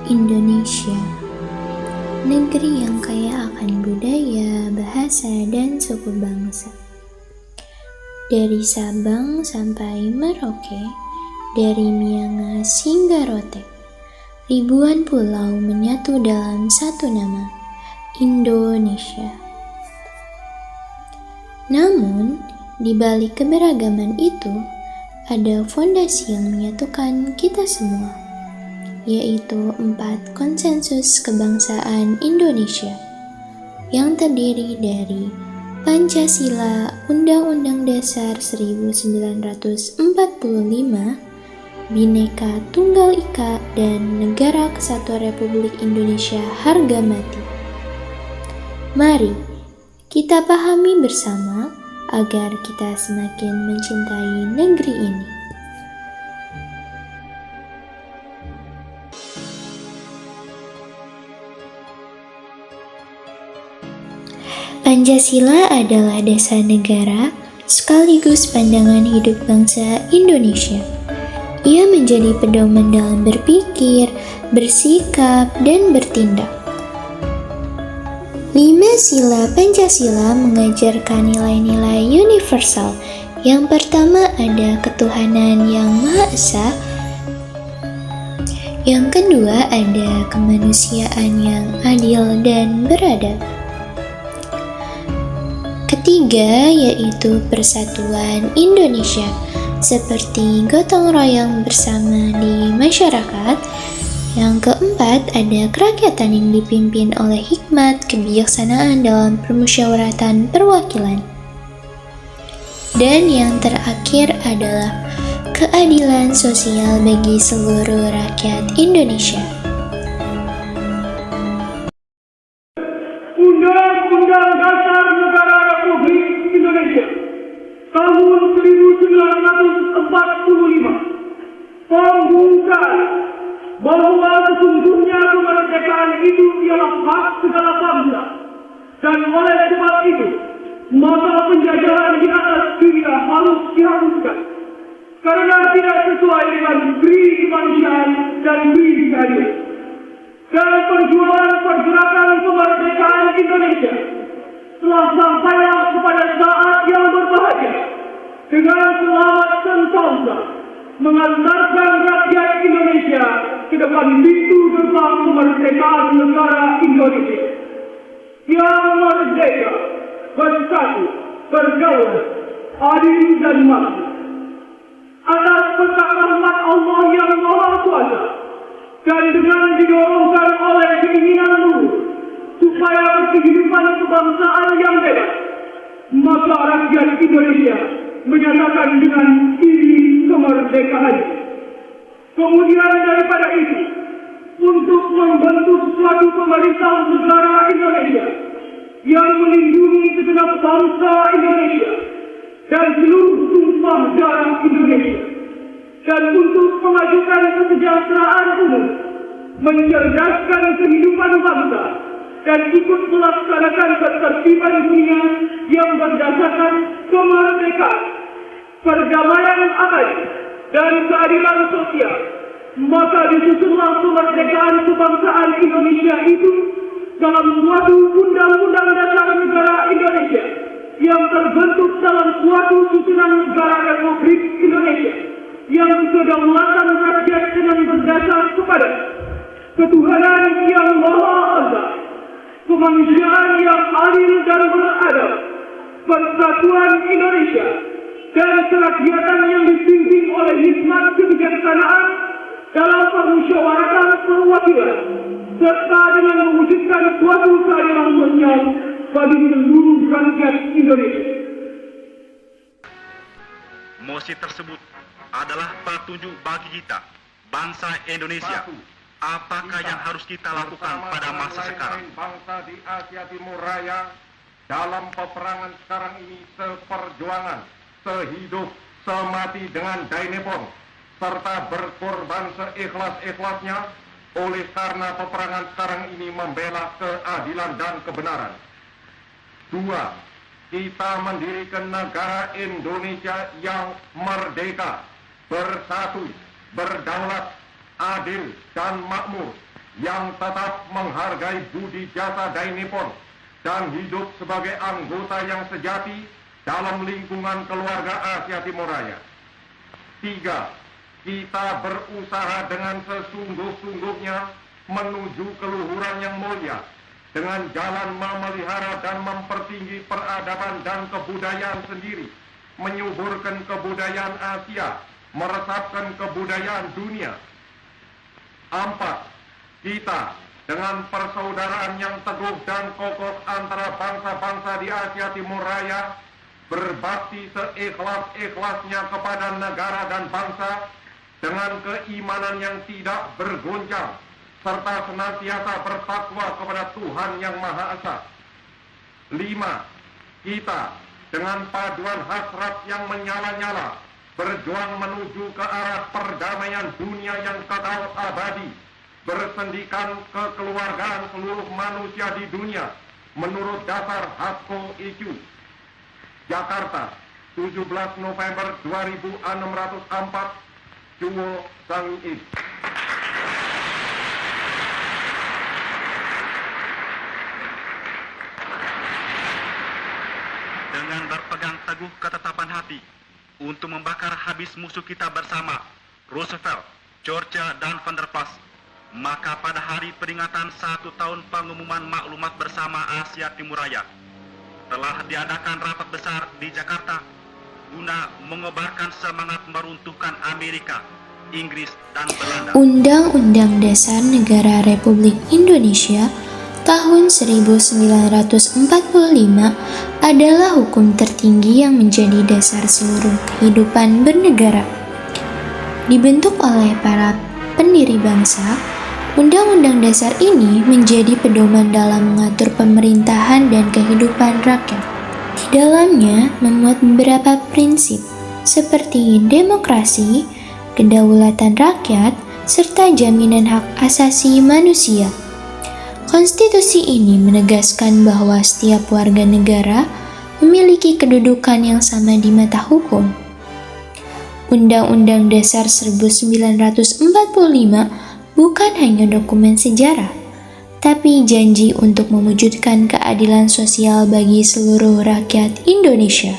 Indonesia, negeri yang kaya akan budaya, bahasa, dan suku bangsa. Dari Sabang sampai Merauke, dari Miangas hingga Rote, ribuan pulau menyatu dalam satu nama, Indonesia. Namun, di balik keberagaman itu, ada fondasi yang menyatukan kita semua, yaitu 4 konsensus kebangsaan Indonesia yang terdiri dari Pancasila, Undang-Undang Dasar 1945, Bhinneka Tunggal Ika, dan Negara Kesatuan Republik Indonesia harga mati. Mari kita pahami bersama agar kita semakin mencintai negeri ini. Pancasila adalah dasar negara sekaligus pandangan hidup bangsa Indonesia. Ia menjadi pedoman dalam berpikir, bersikap, dan bertindak. 5 sila Pancasila mengajarkan nilai-nilai universal. Yang pertama ada ketuhanan yang Maha Esa. Yang kedua ada kemanusiaan yang adil dan beradab. Ketiga yaitu persatuan Indonesia, seperti gotong royong bersama di masyarakat. Yang keempat, ada kerakyatan yang dipimpin oleh hikmat kebijaksanaan dalam permusyawaratan perwakilan. Dan yang terakhir adalah keadilan sosial bagi seluruh rakyat Indonesia. Undang-Undang Dasar Negara Republik Indonesia tahun 1945 membungkam bahwa sesungguhnya kemerdekaan itu ialah hak segala bangsa, dan oleh sebab itu maka penjajahan di atas dunia harus dihapuskan karena tidak sesuai dengan prinsip kemanusiaan dan prinsip keadilan. Dan perjuangan pergerakan kemerdekaan Indonesia telah sampailah kepada saat yang berbahagia dengan selamat sentosa mengantarkan rakyat Indonesia ke depan pintu gerbang kemerdekaan negara Indonesia yang merdeka, bersatu, berdaulat, adil dan makmur. Atas berkat rahmat Allah yang Maha Kuasa dan dengan didorongkan oleh keinginan luhur supaya kehidupan kebangsaan yang bebas, maka rakyat Indonesia menyatakan dengan diri kemerdekaan. Kemudian daripada itu, untuk membentuk suatu pemerintah negara Indonesia yang melindungi segenap bangsa Indonesia dan seluruh tumpah darah Indonesia, dan untuk memajukan kesejahteraan umum, mencerdaskan kehidupan bangsa, dan ikut melaksanakan ketertiban dunia yang berdasarkan kemerdekaan, perdamaian abadi, dan keadilan sosial, maka disusunlah kemerdekaan kebangsaan Indonesia itu dalam suatu Undang-Undang Dasar Negara Indonesia yang terbentuk dalam suatu susunan negara Republik Indonesia yang kedaulatan rakyat dengan berdasar kepada ketuhanan yang Maha Esa, kemanusiaan yang adil dan beradab, persatuan Indonesia, dan kerakyatan yang dipimpin oleh hikmat kebijaksanaan dalam permusyawaratan perwakilan, serta dengan mewujudkan suatu keadilan sosial bagi seluruh rakyat Indonesia. Mosi tersebut adalah petunjuk bagi kita, bangsa Indonesia. Apakah yang harus kita lakukan pada masa sekarang? Bangsa di Asia Timur Raya dalam peperangan sekarang ini seperjuangan, sehidup, semati dengan Dainepon, serta berkorban seikhlas-ikhlasnya oleh karena peperangan sekarang ini membela keadilan dan kebenaran. 2. Kita mendirikan negara Indonesia yang merdeka, bersatu, berdaulat, adil, dan makmur, yang tetap menghargai budi jasa Dai Nippon dan hidup sebagai anggota yang sejati dalam lingkungan keluarga Asia Timur Raya. 3. Kita berusaha dengan sesungguh-sungguhnya menuju keluhuran yang mulia dengan jalan memelihara dan mempertinggi peradaban dan kebudayaan sendiri, menyuburkan kebudayaan Asia, meresapkan kebudayaan dunia. 4. Kita dengan persaudaraan yang teguh dan kokoh antara bangsa-bangsa di Asia Timur Raya berbakti seikhlas-ikhlasnya kepada negara dan bangsa dengan keimanan yang tidak bergoncang serta senantiasa bertakwa kepada Tuhan Yang Maha Esa. 5. Kita dengan paduan hasrat yang menyala-nyala berjuang menuju ke arah perdamaian dunia yang kekal abadi, bersendikan kekeluargaan seluruh manusia di dunia menurut dasar Hasko IQ. Jakarta, 17 November 2604, Cuo Sang-id. Dengan berpegang teguh ketetapan hati untuk membakar habis musuh kita bersama, Roosevelt, Churchill, dan Van der Plas, maka pada hari peringatan 1 tahun pengumuman maklumat bersama Asia Timur Raya, telah diadakan rapat besar di Jakarta guna mengobarkan semangat meruntuhkan Amerika, Inggris, dan Belanda. Undang-Undang Dasar Negara Republik Indonesia tahun 1945 adalah hukum tertinggi yang menjadi dasar seluruh kehidupan bernegara. Dibentuk oleh para pendiri bangsa, Undang-Undang Dasar ini menjadi pedoman dalam mengatur pemerintahan dan kehidupan rakyat. Di dalamnya memuat beberapa prinsip seperti demokrasi, kedaulatan rakyat, serta jaminan hak asasi manusia. Konstitusi ini menegaskan bahwa setiap warga negara memiliki kedudukan yang sama di mata hukum. Undang-Undang Dasar 1945 bukan hanya dokumen sejarah, tapi janji untuk mewujudkan keadilan sosial bagi seluruh rakyat Indonesia.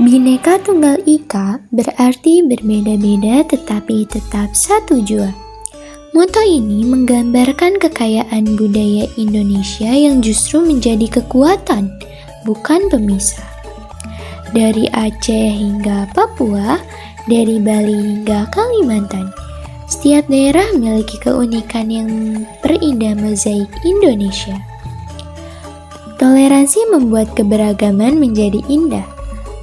Bhinneka Tunggal Ika berarti berbeda-beda tetapi tetap satu jua. Moto ini menggambarkan kekayaan budaya Indonesia yang justru menjadi kekuatan, bukan pemisah. Dari Aceh hingga Papua, dari Bali hingga Kalimantan, setiap daerah memiliki keunikan yang perindah mozaik Indonesia. Toleransi membuat keberagaman menjadi indah.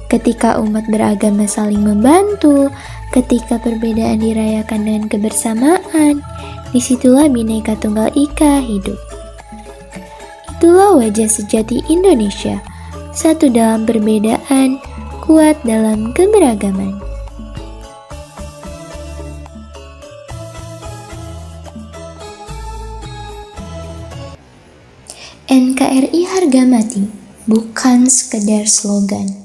Ketika umat beragama saling membantu, ketika perbedaan dirayakan dengan kebersamaan, disitulah Bhinneka Tunggal Ika hidup. Itulah wajah sejati Indonesia, satu dalam perbedaan, kuat dalam keberagaman. NKRI harga mati, bukan sekedar slogan.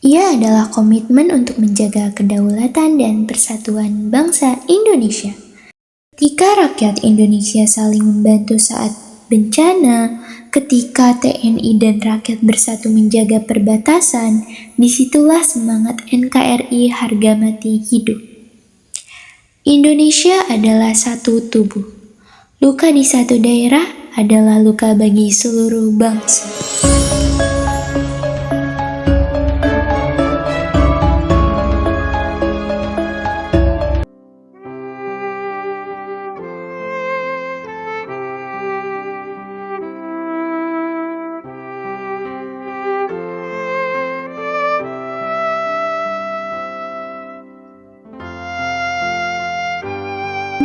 Ia adalah komitmen untuk menjaga kedaulatan dan persatuan bangsa Indonesia. Ketika rakyat Indonesia saling membantu saat bencana, ketika TNI dan rakyat bersatu menjaga perbatasan, disitulah semangat NKRI harga mati hidup. Indonesia adalah satu tubuh. Luka di satu daerah adalah luka bagi seluruh bangsa.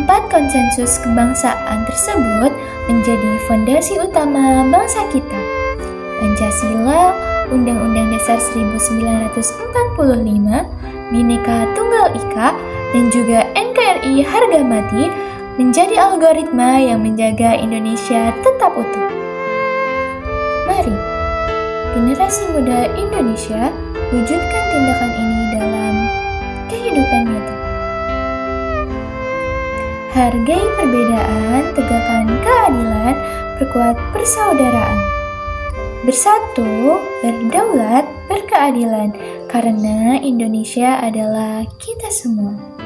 Empat konsensus kebangsaan tersebut menjadi fondasi utama bangsa kita. Pancasila, Undang-Undang Dasar 1945, Bhinneka Tunggal Ika, dan juga NKRI harga mati menjadi algoritma yang menjaga Indonesia tetap utuh. Mari, generasi muda Indonesia, wujudkan tindakan ini dalam kehidupan nyata. Hargai perbedaan, tegakkan keadilan, perkuat persaudaraan. Bersatu, berdaulat, berkeadilan, karena Indonesia adalah kita semua.